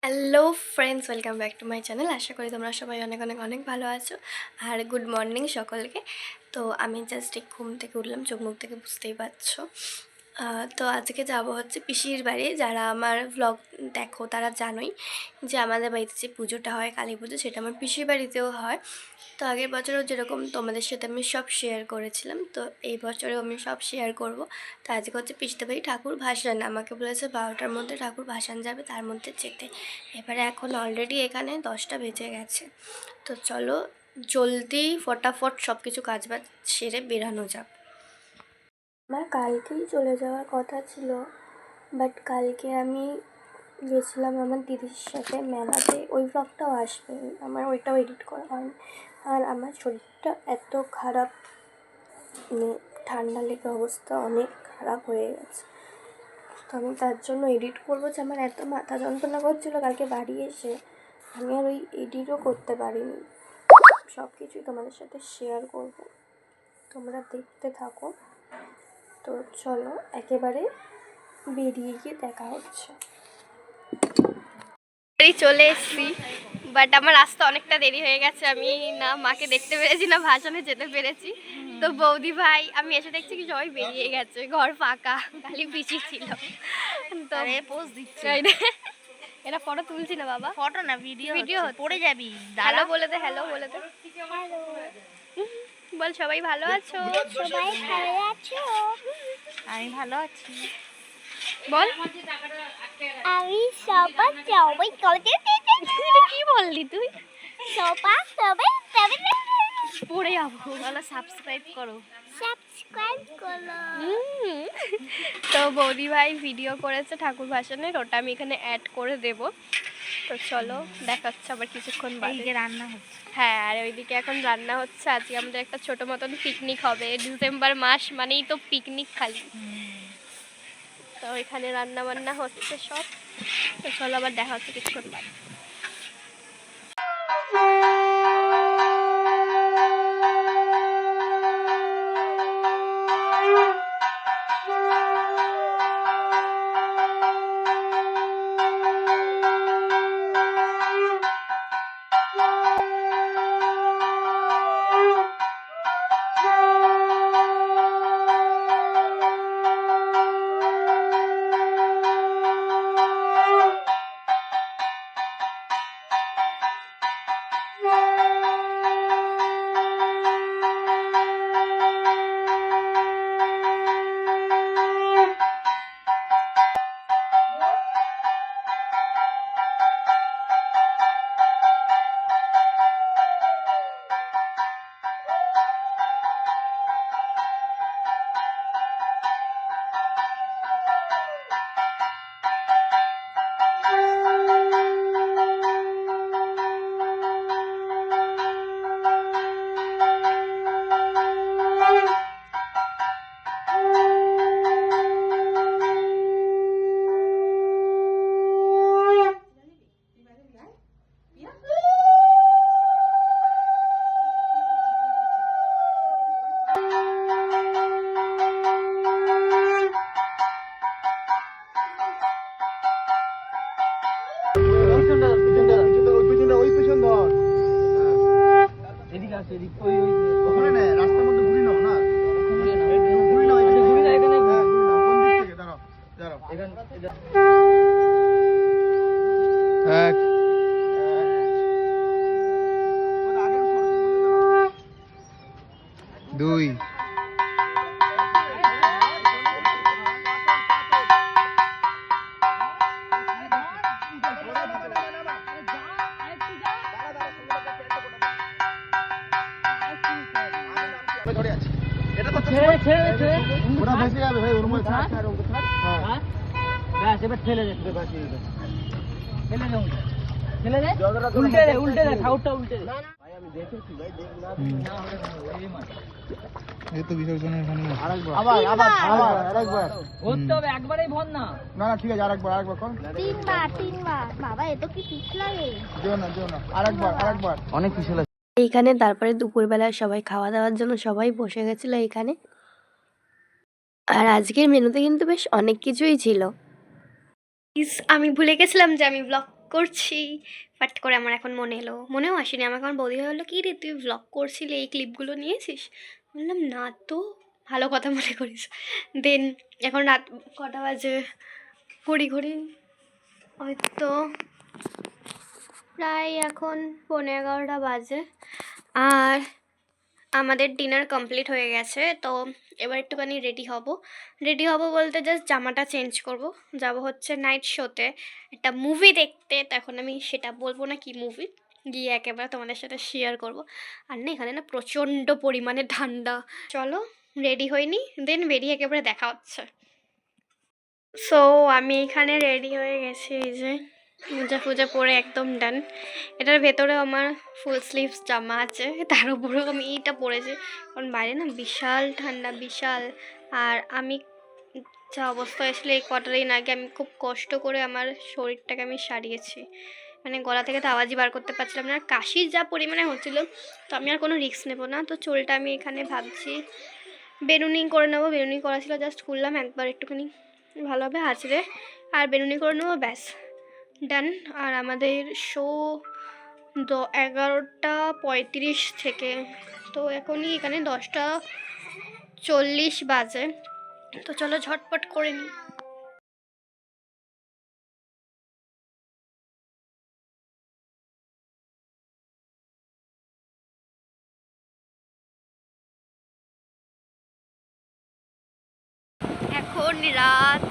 Hello friends, welcome back to my channel. আশা করি তোমরা সবাই অনেক অনেক অনেক ভালো আছো। আর গুড মর্নিং সকলকে। তো আমি জাস্ট এই ঘুম থেকে উঠলাম, চোখ মুখ থেকে বুঝতেই পারছো। তো আজকে যাব হচ্ছে পিসির বাড়ি। যারা আমার ভ্লগ দেখো তারা জানোই যে আমাদের বাড়িতে যে পুজোটা হয়, কালী পুজো, সেটা আমার পিসির বাড়িতেও হয়। তো আগের বছরও যেরকম তোমাদের সাথে আমি সব শেয়ার করেছিলাম, তো এই বছরেও আমি সব শেয়ার করব। তো আজকে হচ্ছে পিসতে বাড়ি ঠাকুর ভাসান, আমাকে বলেছে 12টার মধ্যে ঠাকুর ভাসান যাবে, তার মধ্যে যেতে। এবারে এখন অলরেডি এখানে 10টা বেজে গেছে। তো চলো জলদি ফটাফট সব কিছু কাজবাজ সেরে বেরানো যাক। আমার কালকেই চলে যাওয়ার কথা ছিল, বাট কালকে আমি গেছিলাম আমার দিদির সাথে মেলাতে। ওই ব্লগটাও আসবে, আমার ওইটাও এডিট করা হয়নি। আর আমার শরীরটা এত খারাপ, মানে ঠান্ডা লেগে অবস্থা অনেক খারাপ হয়ে গেছে। তো আমি তার জন্য এডিট করবো যে আমার এত মাথা যন্ত্রণা করছিলো কালকে বাড়ি এসে, আমি আর ওই এডিটও করতে পারিনি। সব কিছুই তোমাদের সাথে শেয়ার করবো, তোমরা দেখতে থাকো। তো চলো একেবারে বেরিয়ে গিয়ে দেখা হচ্ছে। চলে এসেছি, বাট আমার আসতে অনেকটা দেরি হয়ে গেছে। আমি না মাকে দেখতে পেরেছি না ভাসানে যেতে পেরেছি। তো বৌদি ভাই, আমি এসে দেখছি কি সবাই বেরিয়ে গেছে, ঘর ফাঁকা, খালি পিসি ছিল। তো পোজ দিচ্ছে। এটা ফটো তুলছি না বাবা, ফটো না ভিডিও ভিডিও পড়ে যাবি। হ্যালো বলে দে, হ্যালো বলে দে, বল সবাই ভালো আছো? সবাই ভালো আছো? আমি ভালো আছি। বল আমি সবাই সবাই কি বললি তুই? সবাই সবাই সবাই পড়ে যাবো। বলো সাবস্ক্রাইব করো। সাবস্ক্রাইব করো। তো বৌদি ভাই ভিডিও করেছে ঠাকুর ভাসানের, ওটা আমি এখানে অ্যাড করে দেব। তো চলো দেখাচ্ছে আবার কিছুক্ষণ বাদে। রান্না হচ্ছে। হ্যাঁ, আর ওইদিকে এখন রান্না হচ্ছে। আজকে আমাদের একটা ছোট মতন পিকনিক হবে। ডিসেম্বর মাস মানেই তো পিকনিক খালি। তো এখানে রান্না বান্না হচ্ছে সব। তো চলো আবার দেখা হচ্ছে কিছুক্ষণ বাদে। দুই ওরা ভেসে যাবে ভাই, ওর মধ্যে থাক। হ্যাঁ ব্যাস, এবার ঠেলে দে, ঠেলে দে, ঠেলে দে, উল্টে দে, উল্টে দে, ঠাউরটা উল্টে দে। ভাই আমি দেখেছি ভাই, না হলে এই মাছ এই তো বিসর্জনের এখানে আরেকবার, আবার আরেকবার ধরতে হবে, একবারেই ভর না। না না ঠিক আছে, আরেকবার কর, তিনবার। বাবা এত কি পিছ লাগে, যেও না, আরেকবার অনেক পিছ লাগে এইখানে। তারপরে দুপুরবেলা সবাই খাওয়া দাওয়ার জন্য সবাই বসে গেছিল এইখানে। আর আজকের মেনুতে কিন্তু বেশ অনেক কিছুই ছিল। আমি ভুলে গেছিলাম যে আমি ব্লগ করছি। ফাট করে আমার এখন মনে এলো, মনেও আসেনি। আমাকে আমার বৌদি বললো, কী রে তুই ভ্লগ করছিলি, এই ক্লিপগুলো নিয়েছিস? বললাম না তো, ভালো কথা মনে করিস। দেন এখন রাত কটা বাজে, ঘড়ি ঘড়ি হয়তো প্রায় এখন 11:15 বাজে। আর আমাদের ডিনার কমপ্লিট হয়ে গেছে। তো এবার একটুখানি রেডি হব বলতে জাস্ট জামাটা চেঞ্জ করব, যাব হচ্ছে নাইট শোতে একটা মুভি দেখতে। তো এখন আমি সেটা বলবো না কি মুভি, গিয়ে একেবারে তোমাদের সাথে শেয়ার করব। আর না এখানে না প্রচণ্ড পরিমাণে ঠান্ডা। চলো রেডি হইনি, দেন বেরিয়ে একেবারে দেখা হচ্ছে। সো আমি এখানে রেডি হয়ে গেছি, এই যে মোজা ফুজা পরে একদম ডান। এটার ভেতরেও আমার ফুল স্লিভস জামা আছে, তার উপরেও আমি এইটা পরেছি, কারণ বাইরে না বিশাল ঠান্ডা, বিশাল। আর আমি যা অবস্থা হয়েছিল এই কটা দিন আগে, আমি খুব কষ্ট করে আমার শরীরটাকে আমি সারিয়েছি। মানে গলা থেকে তো আওয়াজই বার করতে পারছিলাম না, আর কাশির যা পরিমাণে হচ্ছিলো। তো আমি আর কোনো রিস্ক নেবো না। তো চুলটা আমি এখানে ভাবছি বেনুনি করে নেবো। বেনুনি করা ছিল, জাস্ট খুললাম একবার একটুখানি ভালোভাবে আঁচড়ে আর বেনুনি করে নেবো, ব্যাস ডান। আর আমাদের শো 11:35 থেকে, তো এখনই এখানে 10:40 বাজে। তো চলো ঝটপট করে নিই। এখন রাত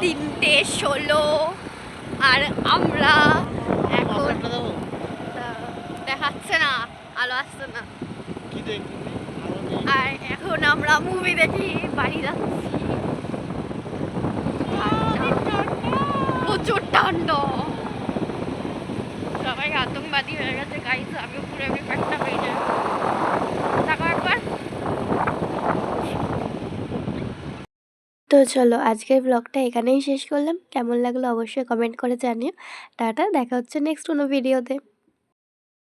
3:16 আর আমরা এখন দেখাচ্ছে না, আলো আসছে না। আর এখন আমরা মুভি দেখি, বাড়ি যাচ্ছি। প্রচুর ঠান্ডা, সবাই আতঙ্কবাদী হয়ে গেছে গাইস। আমিও পুরো আমি পেটটা পেয়ে যাই। দেখো একবার। তো চলো আজকের ব্লগটা এখানেই শেষ করলাম। কেমন লাগলো অবশ্যই কমেন্ট করে জানিও। টাটা, দেখা হচ্ছে নেক্সট কোনো ভিডিওতে।